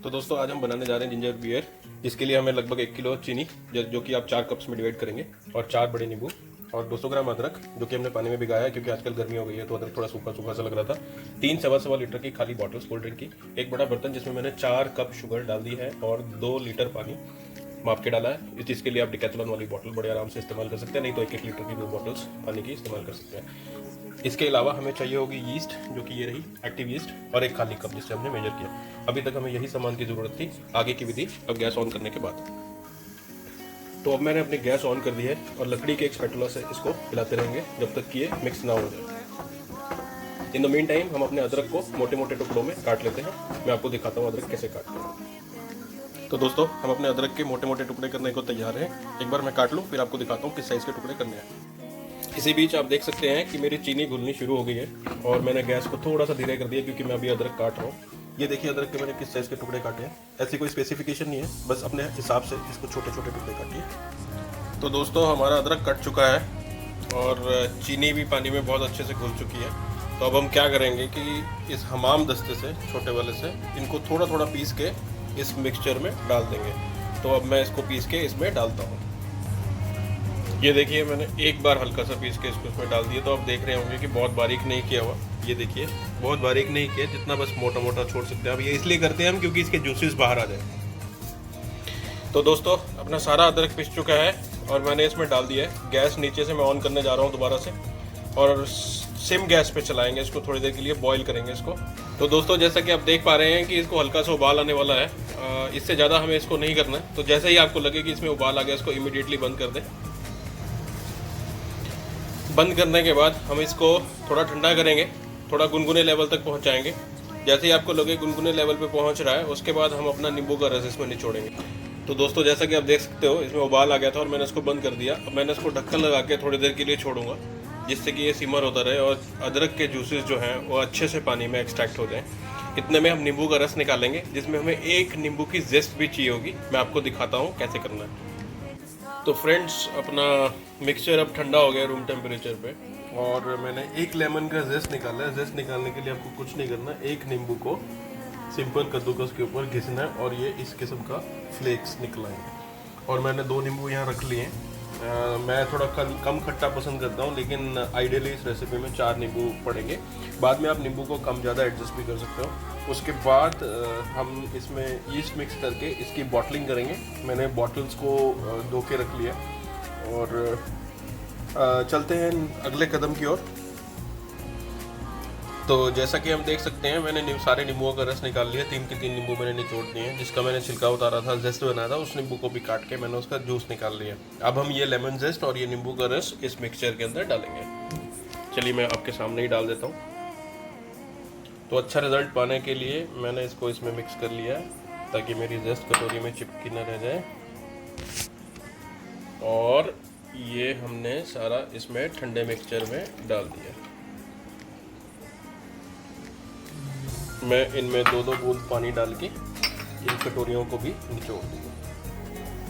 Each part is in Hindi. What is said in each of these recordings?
तो दोस्तों आज हम बनाने जा रहे हैं जिंजर बियर, जिसके लिए हमें लगभग 1 किलो चीनी जो कि आप 4 कप्स में डिवाइड करेंगे, और 4 बड़े नींबू और 200 ग्राम अदरक जो कि हमने पानी में भिगाया है क्योंकि आजकल गर्मी हो गई है तो अदरक थोड़ा सूखा सूखा सा लग रहा था। 3 सवा लीटर की खाली बॉटल्स कोल्ड ड्रिंक की, एक बड़ा बर्तन जिसमें मैंने 4 कप शुगर डाल दी है और 2 लीटर पानी माप के डाला है। इस चीज़ के लिए आप डिकैथलॉन वाली बॉटल बड़े आराम से इस्तेमाल कर सकते हैं, नहीं तो 1-1 लीटर की 2 बॉटल्स पानी की इस्तेमाल कर सकते हैं। इसके अलावा हमें चाहिए होगी यीस्ट, जो कि ये रही एक्टिव यीस्ट, और एक खाली कप जिससे हमने मेजर किया। अभी तक हमें यही सामान की ज़रूरत थी। आगे की विधि अब गैस ऑन करने के बाद। तो अब मैंने अपनी गैस ऑन कर दी है और लकड़ी के एक स्पैटुला से इसको हिलाते रहेंगे जब तक कि ये मिक्स ना हो जाए। इन द मीन टाइम हम अपने अदरक को मोटे मोटे टुकड़ों में काट लेते हैं। मैं आपको दिखाता हूँ अदरक कैसे काटते हैं। तो दोस्तों हम अपने अदरक के मोटे मोटे टुकड़े करने को तैयार हैं। एक बार मैं काट लूँ फिर आपको दिखाता हूँ किस साइज़ के टुकड़े करने हैं। इसी बीच आप देख सकते हैं कि मेरी चीनी घुलनी शुरू हो गई है और मैंने गैस को थोड़ा सा धीरे कर दिया क्योंकि मैं अभी अदरक काट रहा हूँ। ये देखिए अदरक के मैंने किस साइज़ के टुकड़े काटे हैं। ऐसी कोई स्पेसिफिकेशन नहीं है, बस अपने हिसाब से इसको छोटे छोटे टुकड़े काटिए। तो दोस्तों हमारा अदरक कट चुका है और चीनी भी पानी में बहुत अच्छे से घुल चुकी है। तो अब हम क्या करेंगे कि इस हमाम दस्ते से, छोटे वाले से, इनको थोड़ा थोड़ा पीस के इस मिक्सचर में डाल देंगे। तो अब मैं इसको पीस के इसमें डालता हूँ। ये देखिए मैंने एक बार हल्का सा पीस के इसको इसमें डाल दिया। तो आप देख रहे होंगे कि बहुत बारीक नहीं किया हुआ। ये देखिए बहुत बारीक नहीं किया, जितना बस मोटा मोटा छोड़ सकते हैं। अब ये इसलिए करते हैं हम क्योंकि इसके जूसेस बाहर आ जाए। तो दोस्तों अपना सारा अदरक पिस चुका है और मैंने इसमें डाल दिया है। गैस नीचे से मैं ऑन करने जा रहा हूँ दोबारा से, और सिम गैस पे चलाएंगे इसको, थोड़ी देर के लिए बॉईल करेंगे इसको। तो दोस्तों जैसा कि आप देख पा रहे हैं कि इसको हल्का सा उबाल आने वाला है। इससे ज़्यादा हमें इसको नहीं करना है। तो जैसे ही आपको लगे कि इसमें उबाल आ गया, इसको इमीडिएटली बंद कर दें। बंद करने के बाद हम इसको थोड़ा ठंडा करेंगे, थोड़ा गुनगुने लेवल तक पहुंचाएंगे। जैसे ही आपको लगे गुनगुने लेवल पे पहुंच रहा है, उसके बाद हम अपना नींबू का रस इसमें निचोड़ेंगे। तो दोस्तों जैसा कि आप देख सकते हो इसमें उबाल आ गया था और मैंने इसको बंद कर दिया। अब मैंने इसको ढक्कन लगा के थोड़ी देर के लिए छोड़ूंगा, जिससे कि ये सिमर होता रहे और अदरक के जूसेस जो हैं वो अच्छे से पानी में एक्सट्रैक्ट हो जाएँ। इतने में हम नींबू का रस निकालेंगे, जिसमें हमें एक नींबू की जेस्ट भी चाहिए होगी। मैं आपको दिखाता हूँ कैसे करना है। तो फ्रेंड्स अपना मिक्सचर अब ठंडा हो गया रूम टेम्परेचर पे, और मैंने एक लेमन का जेस्ट निकाला है। जेस्ट निकालने के लिए आपको कुछ नहीं करना, एक नींबू को सिंपल कद्दूकस के ऊपर घिसना है और ये इस किस्म का फ्लेक्स निकलाएंगे। और मैंने 2 नींबू यहाँ रख लिए हैं। मैं थोड़ा कम खट्टा पसंद करता हूँ, लेकिन आइडियली इस रेसिपी में 4 नींबू पड़ेंगे। बाद में आप नींबू को कम ज़्यादा एडजस्ट भी कर सकते हो। उसके बाद हम इसमें यीस्ट मिक्स करके इसकी बॉटलिंग करेंगे। मैंने बॉटल्स को धो के रख लिया और चलते हैं अगले कदम की ओर। तो जैसा कि हम देख सकते हैं मैंने सारे नींबुओं का रस निकाल लिया। 3 के 3 नींबू मैंने निचोड़ दिए हैं। जिसका मैंने छिलका उतारा था, जेस्ट बनाया था, उस नींबू को भी काट के मैंने उसका जूस निकाल लिया। अब हम ये लेमन जेस्ट और ये नींबू का रस इस मिक्सचर के अंदर डालेंगे। चलिए मैं आपके सामने ही डाल देता हूँ। तो अच्छा रिजल्ट पाने के लिए मैंने इसको इसमें मिक्स कर लिया है ताकि मेरी जेस्ट कटोरी में चिपकी न रह जाए। और ये हमने सारा इसमें ठंडे मिक्सचर में डाल दिया। मैं इनमें 2-2 बूंद पानी डाल के इन कटोरियों को भी निचोड़ दूँगा।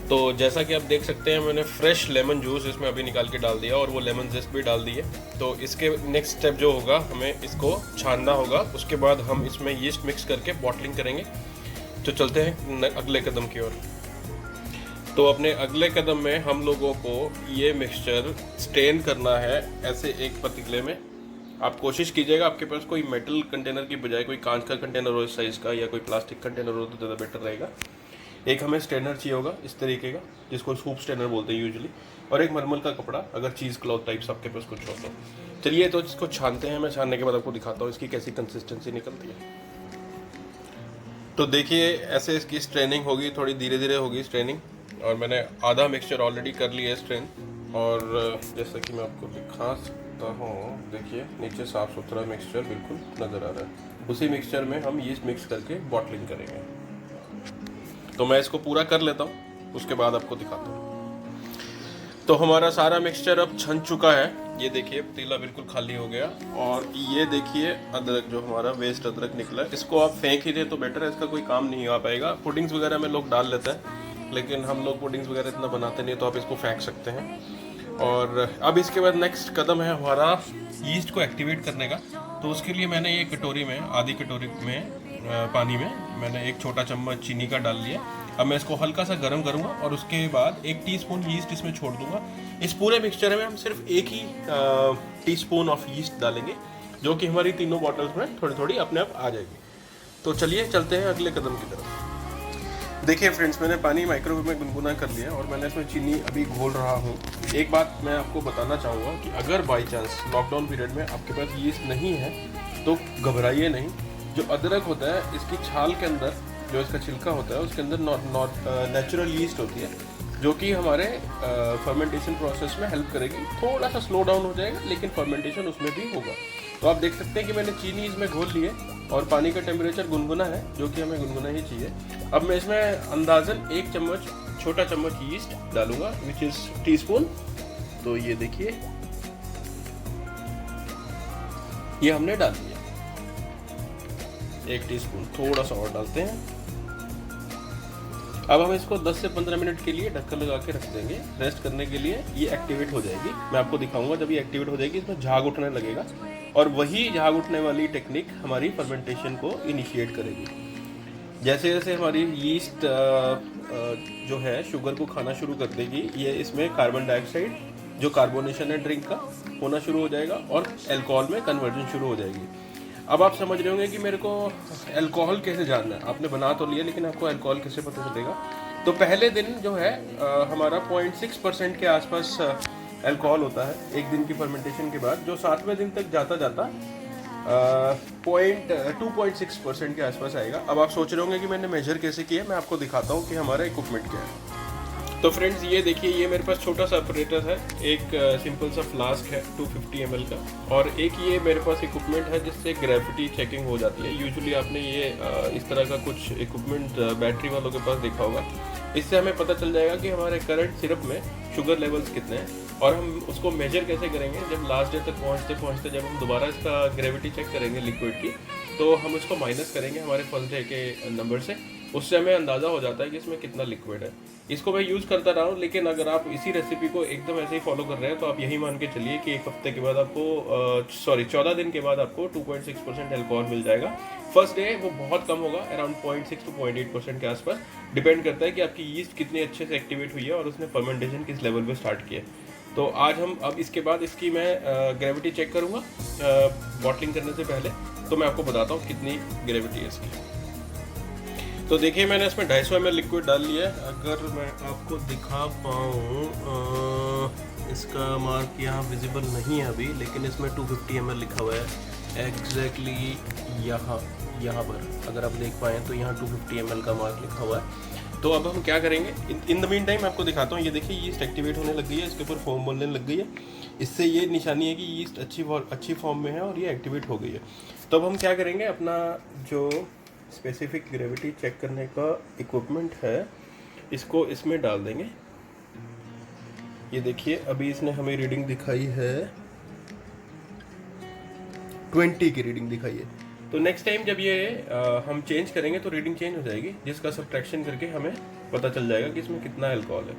तो जैसा कि आप देख सकते हैं मैंने फ्रेश लेमन जूस इसमें अभी निकाल के डाल दिया और वो लेमन जेस्ट भी डाल दी है। तो इसके नेक्स्ट स्टेप जो होगा, हमें इसको छानना होगा। उसके बाद हम इसमें यीस्ट मिक्स करके बॉटलिंग करेंगे। तो चलते हैं अगले कदम की ओर। तो अपने अगले कदम में हम लोगों को ये मिक्सचर स्टेन करना है ऐसे एक पतीले में। आप कोशिश कीजिएगा आपके पास कोई मेटल कंटेनर की बजाय कोई कांच का कंटेनर हो इस साइज़ का, या कोई प्लास्टिक कंटेनर हो तो ज़्यादा बेटर रहेगा। एक हमें स्टेनर चाहिए होगा इस तरीके का, जिसको सूप स्टेनर बोलते हैं यूजुअली, और एक मलमल का कपड़ा, अगर चीज़ क्लॉथ टाइप्स आपके पास कुछ हो तो। चलिए तो इसको छानते हैं। मैं छानने के बाद आपको दिखाता हूँ इसकी कैसी कंसिस्टेंसी निकलती है। तो देखिए ऐसे इसकी स्ट्रेनिंग होगी, थोड़ी धीरे धीरे होगी स्ट्रेनिंग। और मैंने आधा मिक्सचर ऑलरेडी कर लिया है स्ट्रेन। और जैसा कि मैं आपको दिखा सकता हूँ, देखिए नीचे साफ़ सुथरा मिक्सचर बिल्कुल नज़र आ रहा है। उसी मिक्सचर में हम यीस्ट मिक्स करके बॉटलिंग करेंगे। तो मैं इसको पूरा कर लेता हूँ, उसके बाद आपको दिखाता हूँ। तो हमारा सारा मिक्सचर अब छन चुका है। ये देखिए पतीला बिल्कुल खाली हो गया। और ये देखिए अदरक जो हमारा वेस्ट अदरक निकला है, इसको आप फेंक ही दें तो बेटर है, इसका कोई काम नहीं आ पाएगा। पुडिंग्स वगैरह में लोग डाल लेते हैं, लेकिन हम लोग पुडिंग्स वगैरह इतना बनाते नहीं, तो आप इसको फेंक सकते हैं। और अब इसके बाद नेक्स्ट कदम है हमारा यीस्ट को एक्टिवेट करने का। तो उसके लिए मैंने ये कटोरी में, आधी कटोरी में पानी में मैंने एक छोटा चम्मच चीनी का डाल लिया। अब मैं इसको हल्का सा गर्म करूँगा और उसके बाद 1 टीस्पून यीस्ट इसमें छोड़ दूंगा। इस पूरे मिक्सचर में हम सिर्फ 1 ही टीस्पून ऑफ यीस्ट डालेंगे, जो कि हमारी तीनों बॉटल्स में थोड़ी थोड़ी अपने आप आ जाएगी। तो चलिए चलते हैं अगले कदम की तरफ। देखिए फ्रेंड्स, मैंने पानी माइक्रोवेव में गुनगुना कर लिया और मैंने इसमें चीनी अभी घोल रहा हूँ। एक बात मैं आपको बताना चाहूँगा कि अगर बाई चांस लॉकडाउन पीरियड में आपके पास यीस्ट नहीं है तो घबराइए नहीं। जो अदरक होता है, इसकी छाल के अंदर जो इसका छिलका होता है उसके अंदर नेचुरल यीस्ट होती है, जो कि हमारे फर्मेंटेशन प्रोसेस में हेल्प करेगी। थोड़ा सा स्लो डाउन हो जाएगा लेकिन फर्मेंटेशन उसमें भी होगा। तो आप देख सकते हैं कि मैंने चीनी इसमें घोल ली है और पानी का टेम्परेचर गुनगुना है, जो कि हमें गुनगुना ही चाहिए। अब मैं इसमें अंदाजन 1 चम्मच, छोटा चम्मच यीस्ट डालूंगा, विच इज़ टीस्पून। तो ये देखिए, ये हमने डाल दिया 1 टीस्पून। थोड़ा सा और डालते हैं। अब हम इसको 10 से 15 मिनट के लिए ढक्कन लगा के रख देंगे रेस्ट करने के लिए। ये एक्टिवेट हो जाएगी। मैं आपको दिखाऊंगा जब ये एक्टिवेट हो जाएगी, इसमें झाग उठने लगेगा और वही झाग उठने वाली टेक्निक हमारी फर्मेंटेशन को इनिशिएट करेगी। जैसे जैसे हमारी यीस्ट जो है शुगर को खाना शुरू कर देगी, ये इसमें कार्बन डाइऑक्साइड, जो कार्बोनेशन है ड्रिंक का, होना शुरू हो जाएगा और अल्कोहल में कन्वर्जन शुरू हो जाएगी। अब आप समझ रहे होंगे कि मेरे को अल्कोहल कैसे जानना है। आपने बना तो लिया, लेकिन आपको अल्कोहल कैसे पता चलेगा? तो पहले दिन जो है हमारा 0.6% के आसपास अल्कोहल होता है एक दिन की फर्मेंटेशन के बाद, जो 7वें दिन तक जाता 2.6% के आसपास आएगा। अब आप सोच रहे होंगे कि मैंने मेजर कैसे किया। मैं आपको दिखाता हूँ कि हमारा इक्विपमेंट क्या है। तो फ्रेंड्स, ये देखिए, ये मेरे पास छोटा सा ऑपरेटर है, एक सिंपल सा फ्लास्क है 250 ml का, और एक ये मेरे पास इक्विपमेंट है जिससे ग्रेविटी चेकिंग हो जाती है। यूजुअली आपने ये इस तरह का कुछ इक्विपमेंट बैटरी वालों के पास देखा होगा। इससे हमें पता चल जाएगा कि हमारे करंट सिरप में शुगर लेवल्स कितने हैं, और हम उसको मेजर कैसे करेंगे। जब लास्ट डे तक पहुँचते पहुँचते जब हम दोबारा इसका ग्रेविटी चेक करेंगे लिक्विड की, तो हम उसको माइनस करेंगे हमारे फर्स्ट डे के नंबर से। उससे हमें अंदाज़ा हो जाता है कि इसमें कितना लिक्विड है। इसको मैं यूज़ करता रहा हूँ, लेकिन अगर आप इसी रेसिपी को एकदम ऐसे ही फॉलो कर रहे हैं तो आप यही मान के चलिए कि 1 हफ्ते के बाद आपको 14 दिन के बाद आपको 2.6% अल्कोहल मिल जाएगा। फर्स्ट डे वो बहुत कम होगा, अराउंड 0.6 to 0.8% के आसपास। डिपेंड करता है कि आपकी यीस्ट कितनी अच्छे से एक्टिवेट हुई है और उसने फर्मेंटेशन किस लेवल पे स्टार्ट किया। तो आज हम अब इसके बाद इसकी मैं ग्रेविटी चेक करूँगा बॉटलिंग करने से पहले। तो मैं आपको बताता हूँ कितनी ग्रेविटी है इसकी। तो देखिए, मैंने इसमें 250 ml लिक्विड डाल लिया है। अगर मैं आपको दिखा पाऊँ, इसका मार्क यहाँ विजिबल नहीं है अभी, लेकिन इसमें 250 ml लिखा हुआ है एग्जैक्टली यहाँ पर। अगर आप देख पाएँ तो यहाँ 250 ml का मार्क लिखा हुआ है। तो अब हम क्या करेंगे, इन द मीन टाइम आपको दिखाता हूँ। ये देखिए, यीस्ट एक्टिवेट होने लग गई है, इसके ऊपर फोम बनने लग गई है। इससे ये निशानी है कि यीस्ट अच्छी फॉर्म में है और ये एक्टिवेट हो गई है। तो अब हम क्या करेंगे, अपना जो स्पेसिफिक ग्रेविटी चेक करने का इक्विपमेंट है, इसको इसमें डाल देंगे। ये देखिए, अभी इसने हमें रीडिंग दिखाई है 20 की रीडिंग दिखाई है। तो नेक्स्ट टाइम जब ये हम चेंज करेंगे तो रीडिंग चेंज हो जाएगी, जिसका सब्ट्रैक्शन करके हमें पता चल जाएगा कि इसमें कितना अल्कोहल है।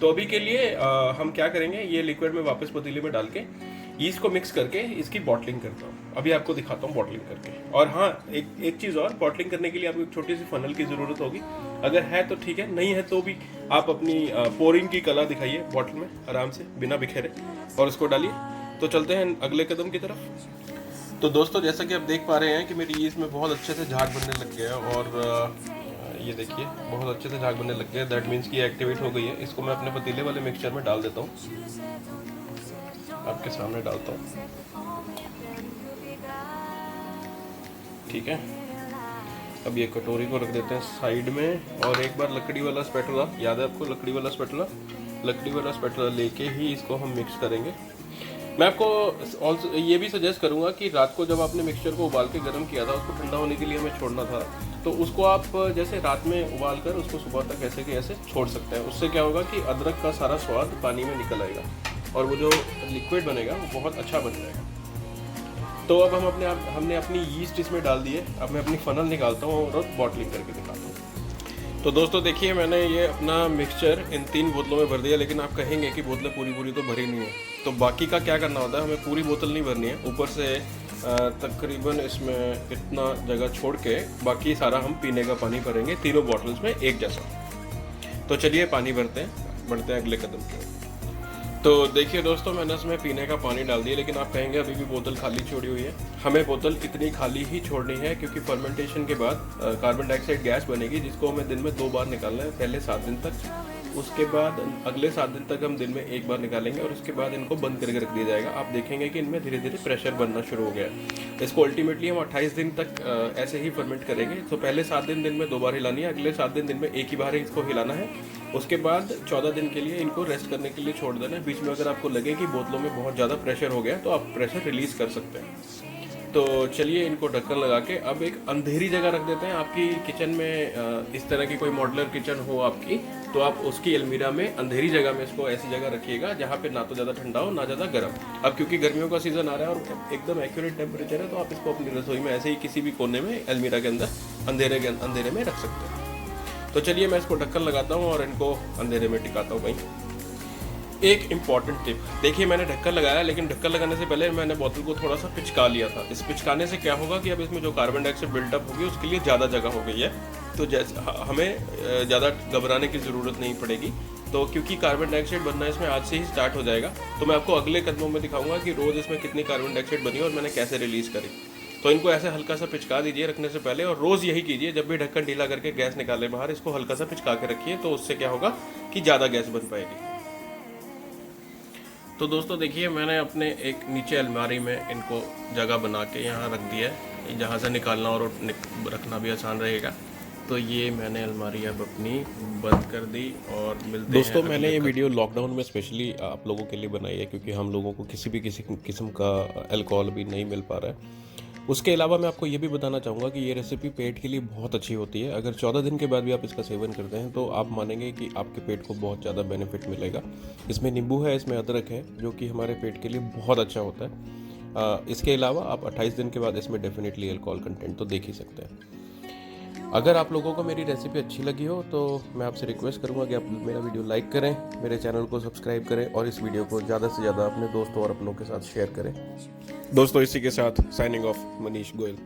तो अभी के लिए हम क्या करेंगे, ये लिक्विड में वापस पतीले में डाल के यीस्ट को मिक्स करके इसकी बॉटलिंग करता हूँ। अभी आपको दिखाता हूँ बॉटलिंग करके। और हाँ, एक चीज़ और, बॉटलिंग करने के लिए आपको एक छोटी सी फनल की ज़रूरत होगी। अगर है तो ठीक है, नहीं है तो भी आप अपनी पोरिंग की कला दिखाइए बॉटल में आराम से, बिना बिखेरे, और उसको डालिए। तो चलते हैं अगले कदम की तरफ। तो दोस्तों, जैसा कि आप देख पा रहे हैं कि मेरी यीस्ट में बहुत अच्छे से झाग बनने लग गया है, और ये देखिए बहुत अच्छे से झाग बनने लग गया है। दैट मीन्स कि एक्टिवेट हो गई है। इसको मैं अपने पतीले वाले मिक्सचर में डाल देता हूँ, आपके सामने डालता हूँ। ठीक है, अब ये कटोरी को रख देते हैं साइड में, और एक बार लकड़ी वाला स्पैटुला, याद है आपको लकड़ी वाला स्पैटुला लेके ही इसको हम मिक्स करेंगे। मैं आपको ऑल्सो ये भी सजेस्ट करूंगा कि रात को जब आपने मिक्सचर को उबाल के गर्म किया था, उसको ठंडा होने के लिए हमें छोड़ना था, तो उसको आप जैसे रात में उबाल कर उसको सुबह तक ऐसे के ऐसे छोड़ सकते हैं। उससे क्या होगा कि अदरक का सारा स्वाद पानी में निकल आएगा और वो जो लिक्विड बनेगा वो बहुत अच्छा बन जाएगा। तो अब हमने अपनी यीस्ट इसमें डाल दी है। अब मैं अपनी फनल निकालता हूँ और बॉटलिंग करके दिखाता हूँ। तो दोस्तों देखिए, मैंने ये अपना मिक्सचर इन 3 बोतलों में भर दिया, लेकिन आप कहेंगे कि बोतलें पूरी तो भरी नहीं है। तो बाकी का क्या करना होता है, हमें पूरी बोतल नहीं भरनी है, ऊपर से तकरीबन इसमें इतना जगह छोड़ के बाकी सारा हम पीने का पानी भरेंगे तीनों बॉटल्स में एक जैसा। तो चलिए पानी बढ़ते हैं अगले कदम पे। तो देखिए दोस्तों, मैंने इसमें पीने का पानी डाल दिया, लेकिन आप कहेंगे अभी भी बोतल खाली छोड़ी हुई है। हमें बोतल इतनी खाली ही छोड़नी है क्योंकि फर्मेंटेशन के बाद कार्बन डाइऑक्साइड गैस बनेगी, जिसको हमें दिन में 2 बार निकालना है, पहले 7 दिन तक, उसके बाद अगले 7 दिन तक हम दिन में 1 बार निकालेंगे और उसके बाद इनको बंद करके रख दिया जाएगा। आप देखेंगे कि इनमें धीरे धीरे प्रेशर बनना शुरू हो गया। इसको अल्टीमेटली हम 28 दिन तक ऐसे ही फर्मेंट करेंगे। तो पहले 7 दिन में 2 बार हिलानी है, अगले 7 दिन में 1 ही बार इसको हिलाना है। उसके बाद 14 दिन के लिए इनको रेस्ट करने के लिए छोड़ देना है। बीच में अगर आपको लगे कि बोतलों में बहुत ज़्यादा प्रेशर हो गया तो आप प्रेशर रिलीज कर सकते हैं। तो चलिए इनको ढक्कन लगा के अब एक अंधेरी जगह रख देते हैं। आपकी किचन में इस तरह की कोई मॉड्यूलर किचन हो आपकी, तो आप उसकी अलमीरा में अंधेरी जगह में इसको ऐसी जगह रखिएगा जहाँ पे ना तो ज़्यादा ठंडा हो ना ज़्यादा गर्म। अब क्योंकि गर्मियों का सीज़न आ रहा है और एकदम एक्यूरेट टेम्परेचर है, तो आप इसको अपनी रसोई में ऐसे ही किसी भी कोने में अलमीरा के अंदर अंधेरे में रख सकते हैं। तो चलिए मैं इसको ढक्कन लगाता हूँ और इनको अंधेरे में टिकाता हूँ कहीं। एक इम्पॉर्टेंट टिप, देखिए मैंने ढक्कन लगाया, लेकिन ढक्कन लगाने से पहले मैंने बोतल को थोड़ा सा पिचका लिया था। इस पिचकाने से क्या होगा कि अब इसमें जो कार्बन डाइऑक्साइड बिल्टअप होगी उसके लिए ज़्यादा जगह हो गई है, तो जैसे हमें ज़्यादा घबराने की ज़रूरत नहीं पड़ेगी। तो क्योंकि कार्बन डाइऑक्साइड बनना इसमें आज से ही स्टार्ट हो जाएगा, तो मैं आपको अगले कदमों में दिखाऊंगा कि रोज़ इसमें कितनी कार्बन डाइऑक्साइड बनी और मैंने कैसे रिलीज़ करी। तो इनको ऐसे हल्का सा पिचका दीजिए रखने से पहले, और रोज़ यही कीजिए। जब भी ढक्कन ढीला करके गैस निकाले बाहर, इसको हल्का सा पिचका के रखिए, तो उससे क्या होगा कि ज़्यादा गैस बन पाएगी। तो दोस्तों देखिए, मैंने अपने एक नीचे अलमारी में इनको जगह बना के यहाँ रख दिया है, जहाँ से निकालना और रखना भी आसान रहेगा। तो ये मैंने अलमारी अब अपनी बंद कर दी और मिलते दोस्तों हैं। मैंने ये वीडियो लॉकडाउन में स्पेशली आप लोगों के लिए बनाई है, क्योंकि हम लोगों को किसी किस्म का अल्कोहल भी नहीं मिल पा रहा है। उसके अलावा मैं आपको ये भी बताना चाहूँगा कि ये रेसिपी पेट के लिए बहुत अच्छी होती है। अगर 14 दिन के बाद भी आप इसका सेवन करते हैं तो आप मानेंगे कि आपके पेट को बहुत ज़्यादा बेनिफिट मिलेगा। इसमें नींबू है, इसमें अदरक है, जो कि हमारे पेट के लिए बहुत अच्छा होता है। इसके अलावा आप 28 दिन के बाद इसमें डेफिनेटली अल्कोहल कंटेंट तो देख ही सकते हैं। अगर आप लोगों को मेरी रेसिपी अच्छी लगी हो तो मैं आपसे रिक्वेस्ट करूंगा कि आप मेरा वीडियो लाइक करें, मेरे चैनल को सब्सक्राइब करें और इस वीडियो को ज़्यादा से ज़्यादा अपने दोस्तों और अपनों के साथ शेयर करें। दोस्तों इसी के साथ साइनिंग ऑफ, मनीष गोयल।